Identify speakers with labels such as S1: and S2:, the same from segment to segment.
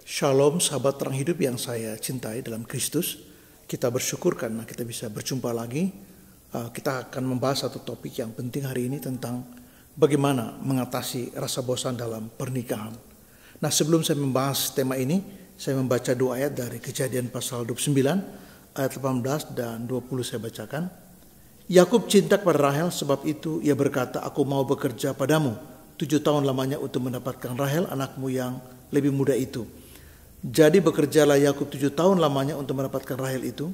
S1: Shalom sahabat terang hidup yang saya cintai dalam Kristus. Kita bersyukur karena kita bisa berjumpa lagi. Kita akan membahas satu topik yang penting hari ini tentang bagaimana mengatasi rasa bosan dalam pernikahan. Nah, sebelum saya membahas tema ini, saya membaca dua ayat dari Kejadian pasal 29 ayat 18 dan 20 saya bacakan. Yakub cinta kepada Rahel, sebab itu ia berkata, "Aku mau bekerja padamu 7 tahun lamanya untuk mendapatkan Rahel anakmu yang lebih muda itu." Jadi bekerjalah Yakub 7 tahun lamanya untuk mendapatkan Rahel itu.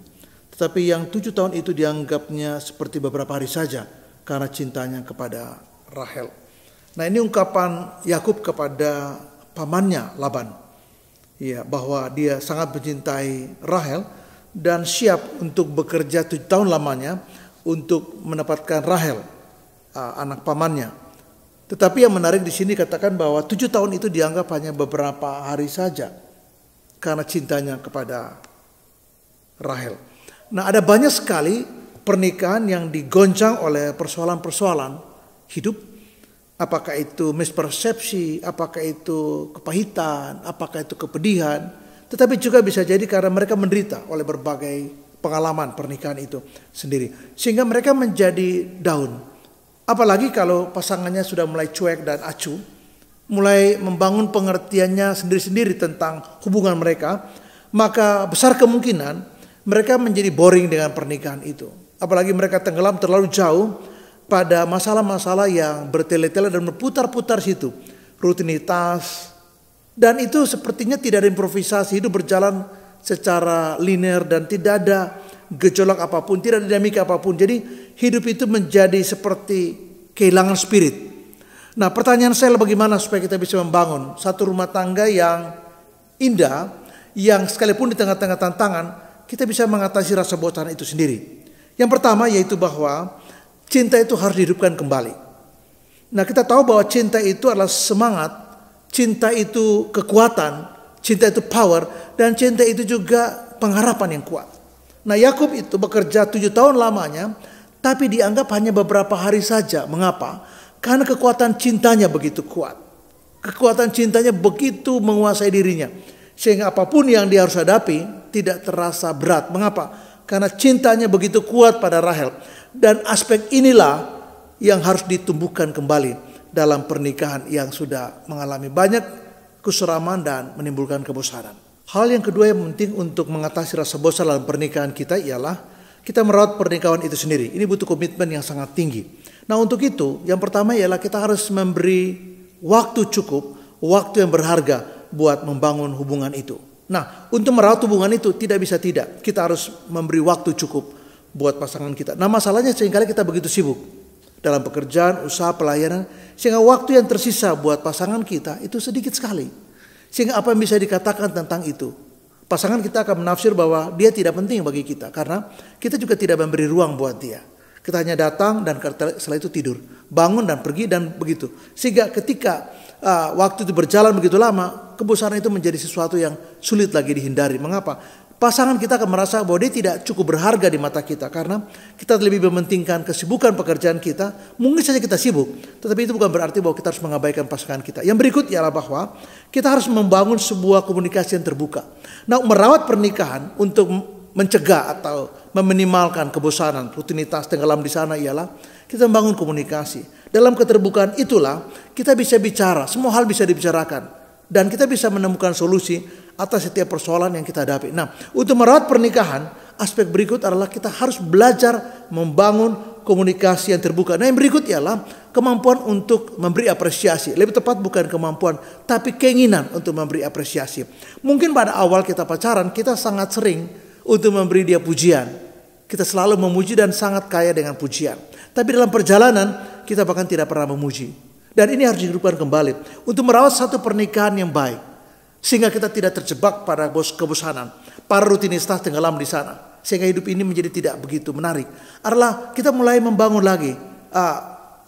S1: Tetapi yang 7 tahun itu dianggapnya seperti beberapa hari saja karena cintanya kepada Rahel. Nah, ini ungkapan Yakub kepada pamannya Laban. Ya, bahwa dia sangat mencintai Rahel dan siap untuk bekerja 7 tahun lamanya untuk mendapatkan Rahel, anak pamannya. Tetapi yang menarik di sini katakan bahwa 7 tahun itu dianggap hanya beberapa hari saja karena cintanya kepada Rahel. Nah, ada banyak sekali pernikahan yang digoncang oleh persoalan-persoalan hidup. Apakah itu mispersepsi, apakah itu kepahitan, apakah itu kepedihan. Tetapi juga bisa jadi karena mereka menderita oleh berbagai pengalaman pernikahan itu sendiri. Sehingga mereka menjadi down. Apalagi kalau pasangannya sudah mulai cuek dan acuh, mulai membangun pengertiannya sendiri-sendiri tentang hubungan mereka, maka besar kemungkinan mereka menjadi boring dengan pernikahan itu. Apalagi mereka tenggelam terlalu jauh pada masalah-masalah yang bertele-tele dan berputar-putar situ. Rutinitas. Dan itu sepertinya tidak ada improvisasi, hidup berjalan secara linear dan tidak ada gejolak apapun, tidak ada dinamika apapun. Jadi hidup itu menjadi seperti kehilangan spirit. Nah, pertanyaan saya bagaimana supaya kita bisa membangun satu rumah tangga yang indah, yang sekalipun di tengah-tengah tantangan, kita bisa mengatasi rasa bosan itu sendiri. Yang pertama yaitu bahwa cinta itu harus dihidupkan kembali. Nah, kita tahu bahwa cinta itu adalah semangat, cinta itu kekuatan, cinta itu power, dan cinta itu juga pengharapan yang kuat. Nah, Yakub itu bekerja 7 tahun lamanya, tapi dianggap hanya beberapa hari saja. Mengapa? Karena kekuatan cintanya begitu kuat. Kekuatan cintanya begitu menguasai dirinya. Sehingga apapun yang dia harus hadapi tidak terasa berat. Mengapa? Karena cintanya begitu kuat pada Rahel. Dan aspek inilah yang harus ditumbuhkan kembali dalam pernikahan yang sudah mengalami banyak keseraman dan menimbulkan kebosanan. Hal yang kedua yang penting untuk mengatasi rasa bosan dalam pernikahan kita ialah kita merawat pernikahan itu sendiri. Ini butuh komitmen yang sangat tinggi. Nah, untuk itu yang pertama ialah kita harus memberi waktu cukup, waktu yang berharga buat membangun hubungan itu. Nah, untuk merawat hubungan itu tidak bisa tidak. Kita harus memberi waktu cukup buat pasangan kita. Nah, masalahnya seringkali kita begitu sibuk dalam pekerjaan, usaha, pelayanan, sehingga waktu yang tersisa buat pasangan kita itu sedikit sekali. Sehingga apa yang bisa dikatakan tentang itu? Pasangan kita akan menafsir bahwa dia tidak penting bagi kita karena kita juga tidak memberi ruang buat dia. Kita hanya datang dan setelah itu tidur, bangun dan pergi dan begitu. Sehingga ketika waktu itu berjalan begitu lama, kebosanan itu menjadi sesuatu yang sulit lagi dihindari. Mengapa? Pasangan kita akan merasa bahwa dia tidak cukup berharga di mata kita karena kita lebih mementingkan kesibukan pekerjaan kita. Mungkin saja kita sibuk, tetapi itu bukan berarti bahwa kita harus mengabaikan pasangan kita. Yang berikut ialah bahwa kita harus membangun sebuah komunikasi yang terbuka. Nah, merawat pernikahan untuk mencegah atau meminimalkan kebosanan, rutinitas tenggelam di sana ialah kita membangun komunikasi. Dalam keterbukaan itulah kita bisa bicara, semua hal bisa dibicarakan dan kita bisa menemukan solusi atas setiap persoalan yang kita hadapi. Nah, untuk merawat pernikahan, aspek berikut adalah kita harus belajar membangun komunikasi yang terbuka. Nah, yang berikut ialah kemampuan untuk memberi apresiasi. Lebih tepat bukan kemampuan, tapi keinginan untuk memberi apresiasi. Mungkin pada awal kita pacaran, kita sangat sering untuk memberi dia pujian. Kita selalu memuji dan sangat kaya dengan pujian. Tapi dalam perjalanan kita bahkan tidak pernah memuji. Dan ini harus dihidupkan kembali untuk merawat satu pernikahan yang baik. Sehingga kita tidak terjebak pada kebosanan. Para rutinitas tenggelam di sana. Sehingga hidup ini menjadi tidak begitu menarik. Adalah kita mulai membangun lagi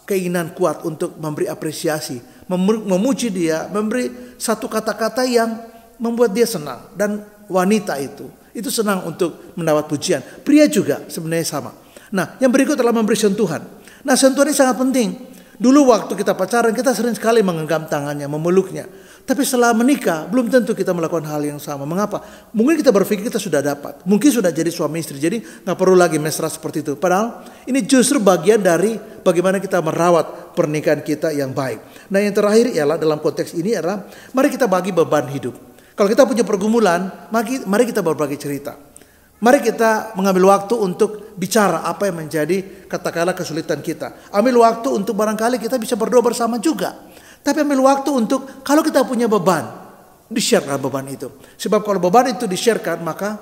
S1: keinginan kuat untuk memberi apresiasi. Memuji dia. Memberi satu kata-kata yang membuat dia senang. Dan wanita itu senang untuk mendapat pujian. Pria juga sebenarnya sama. Nah, yang berikut adalah memberi sentuhan. Nah, sentuhan ini sangat penting. Dulu waktu kita pacaran, kita sering sekali menggenggam tangannya, memeluknya. Tapi setelah menikah, belum tentu kita melakukan hal yang sama. Mengapa? Mungkin kita berpikir kita sudah dapat. Mungkin sudah jadi suami istri. Jadi nggak perlu lagi mesra seperti itu. Padahal ini justru bagian dari bagaimana kita merawat pernikahan kita yang baik. Nah yang terakhir ialah dalam konteks ini adalah mari kita bagi beban hidup. Kalau kita punya pergumulan, mari kita berbagi cerita. Mari kita mengambil waktu untuk bicara apa yang menjadi katakanlah kesulitan kita. Ambil waktu untuk barangkali kita bisa berdoa bersama juga. Tapi ambil waktu untuk kalau kita punya beban, di-sharekan beban itu. Sebab kalau beban itu di-sharekan maka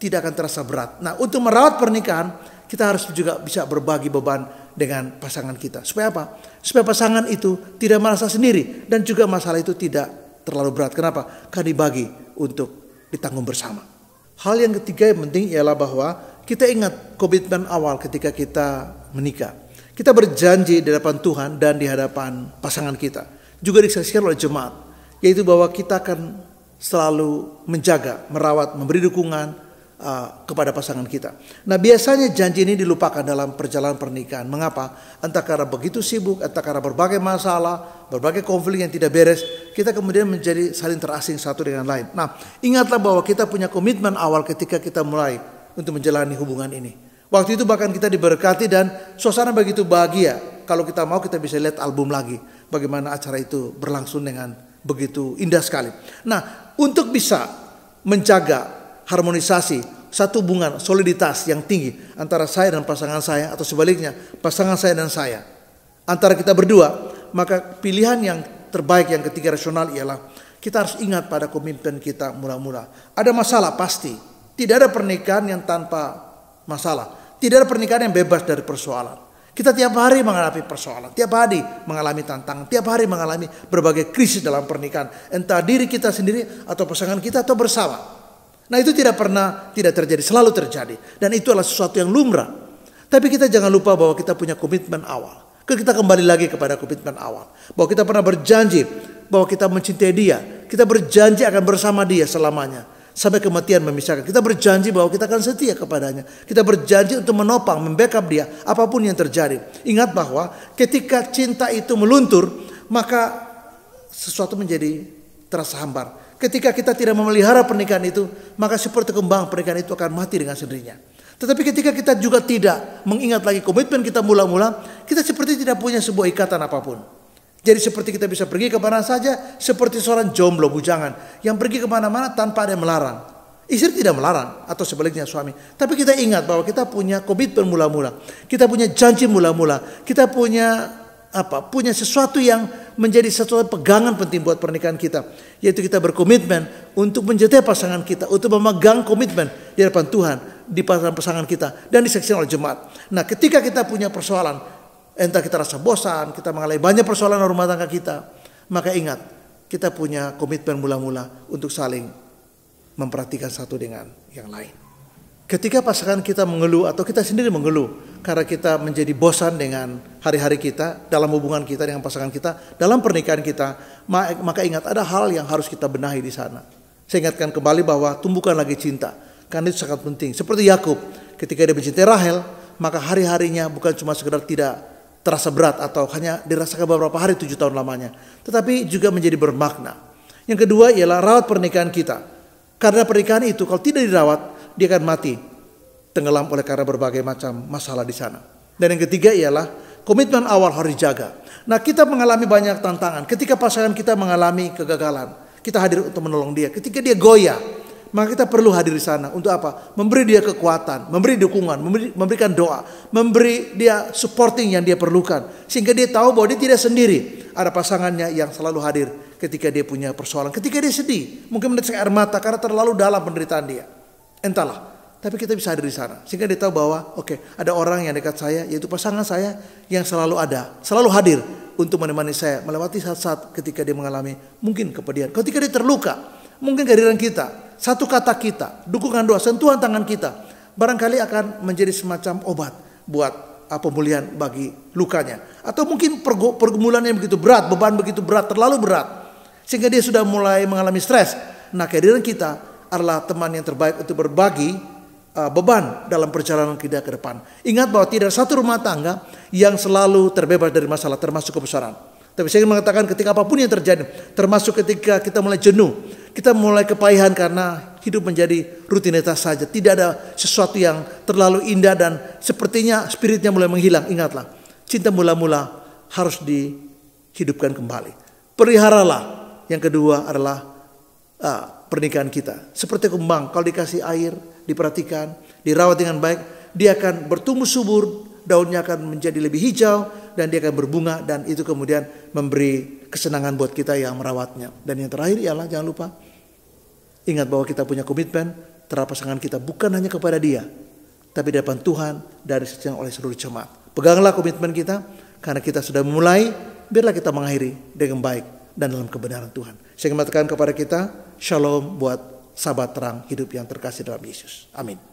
S1: tidak akan terasa berat. Nah untuk merawat pernikahan kita harus juga bisa berbagi beban dengan pasangan kita. Supaya apa? Supaya pasangan itu tidak merasa sendiri dan juga masalah itu tidak terlalu berat. Kenapa? Karena dibagi untuk ditanggung bersama. Hal yang ketiga yang penting ialah bahwa kita ingat komitmen awal ketika kita menikah. Kita berjanji di hadapan Tuhan dan di hadapan pasangan kita. Juga disaksikan oleh jemaat. Yaitu bahwa kita akan selalu menjaga, merawat, memberi dukungan kepada pasangan kita. Nah biasanya janji ini dilupakan dalam perjalanan pernikahan. Mengapa? Entah karena begitu sibuk, entah karena berbagai masalah, berbagai konflik yang tidak beres. Kita kemudian menjadi saling terasing satu dengan lain. Nah ingatlah bahwa kita punya komitmen awal ketika kita mulai untuk menjalani hubungan ini. Waktu itu bahkan kita diberkati dan suasana begitu bahagia. Kalau kita mau kita bisa lihat album lagi. Bagaimana acara itu berlangsung dengan begitu indah sekali. Nah untuk bisa menjaga harmonisasi satu hubungan soliditas yang tinggi antara saya dan pasangan saya atau sebaliknya pasangan saya dan saya. Antara kita berdua, maka pilihan yang terbaik yang ketiga rasional ialah kita harus ingat pada komitmen kita mula-mula. Ada masalah pasti. Tidak ada pernikahan yang tanpa masalah. Tidak ada pernikahan yang bebas dari persoalan. Kita tiap hari menghadapi persoalan, tiap hari mengalami tantangan, tiap hari mengalami berbagai krisis dalam pernikahan. Entah diri kita sendiri atau pasangan kita atau bersama. Nah itu tidak pernah tidak terjadi, selalu terjadi. Dan itu adalah sesuatu yang lumrah. Tapi kita jangan lupa bahwa kita punya komitmen awal. Kita kembali lagi kepada komitmen awal. Bahwa kita pernah berjanji bahwa kita mencintai dia. Kita berjanji akan bersama dia selamanya. Sampai kematian memisahkan. Kita berjanji bahwa kita akan setia kepadanya. Kita berjanji untuk menopang, membackup dia. Apapun yang terjadi. Ingat bahwa ketika cinta itu meluntur. Maka sesuatu menjadi terasa hambar. Ketika kita tidak memelihara pernikahan itu. Maka seperti kembang pernikahan itu akan mati dengan sendirinya. Tetapi ketika kita juga tidak mengingat lagi komitmen kita mula-mula. Kita seperti tidak punya sebuah ikatan apapun. Jadi seperti kita bisa pergi kemana saja. Seperti seorang jomblo bujangan. Yang pergi kemana-mana tanpa ada yang melarang. Istri tidak melarang. Atau sebaliknya suami. Tapi kita ingat bahwa kita punya komitmen mula-mula. Kita punya janji mula-mula. Kita punya punya sesuatu yang menjadi sesuatu pegangan penting buat pernikahan kita. Yaitu kita berkomitmen untuk menjaga pasangan kita. Untuk memegang komitmen di hadapan Tuhan. Di pasangan kita. Dan disaksikan oleh jemaat. Nah ketika kita punya persoalan. Entah kita rasa bosan, kita mengalami banyak persoalan rumah tangga kita. Maka ingat, kita punya komitmen mula-mula untuk saling memperhatikan satu dengan yang lain. Ketika pasangan kita mengeluh atau kita sendiri mengeluh karena kita menjadi bosan dengan hari-hari kita, dalam hubungan kita dengan pasangan kita, dalam pernikahan kita, maka ingat ada hal yang harus kita benahi di sana. Saya ingatkan kembali bahwa tumbuhkan lagi cinta, karena itu sangat penting. Seperti Yakub, ketika dia mencintai Rahel, maka hari-harinya bukan cuma sekedar tidak terasa berat atau hanya dirasakan beberapa hari 7 tahun lamanya. Tetapi juga menjadi bermakna. Yang kedua ialah rawat pernikahan kita. Karena pernikahan itu kalau tidak dirawat, dia akan mati. Tenggelam oleh karena berbagai macam masalah di sana. Dan yang ketiga ialah komitmen awal harus dijaga. Nah kita mengalami banyak tantangan. Ketika pasangan kita mengalami kegagalan, kita hadir untuk menolong dia. Ketika dia goyah, maka kita perlu hadir di sana. Untuk apa? Memberi dia kekuatan, memberi dukungan, memberikan doa, memberi dia supporting yang dia perlukan. Sehingga dia tahu bahwa dia tidak sendiri. Ada pasangannya yang selalu hadir ketika dia punya persoalan. Ketika dia sedih, mungkin meneteskan air mata karena terlalu dalam penderitaan dia. Entahlah. Tapi kita bisa hadir di sana. Sehingga dia tahu bahwa ada orang yang dekat saya, yaitu pasangan saya yang selalu ada. Selalu hadir untuk menemani saya melewati saat-saat ketika dia mengalami mungkin kepedihan. Ketika dia terluka, mungkin kehadiran kita, satu kata kita, dukungan doa, sentuhan tangan kita, barangkali akan menjadi semacam obat buat pemulihan bagi lukanya. Atau mungkin pergumulan yang begitu berat, beban begitu berat, terlalu berat, sehingga dia sudah mulai mengalami stres. Nah kehadiran kita adalah teman yang terbaik untuk berbagi beban dalam perjalanan kita ke depan. Ingat bahwa tidak satu rumah tangga yang selalu terbebas dari masalah, termasuk kebesaran. Tapi saya ingin mengatakan ketika apapun yang terjadi, termasuk ketika kita mulai jenuh, kita mulai kepayahan karena hidup menjadi rutinitas saja. Tidak ada sesuatu yang terlalu indah dan sepertinya spiritnya mulai menghilang. Ingatlah, cinta mula-mula harus dihidupkan kembali. Peliharalah. Yang kedua adalah pernikahan kita. Seperti kembang, kalau dikasih air, diperhatikan, dirawat dengan baik, dia akan bertumbuh subur, daunnya akan menjadi lebih hijau, dan dia akan berbunga, dan itu kemudian memberi kesenangan buat kita yang merawatnya. Dan yang terakhir ialah jangan lupa, ingat bahwa kita punya komitmen terhadap pasangan kita bukan hanya kepada dia, tapi di depan Tuhan dan disaksikan oleh seluruh jemaat. Peganglah komitmen kita, karena kita sudah memulai, biarlah kita mengakhiri dengan baik dan dalam kebenaran Tuhan. Saya ingin mengatakan kepada kita, shalom buat sahabat terang hidup yang terkasih dalam Yesus. Amin.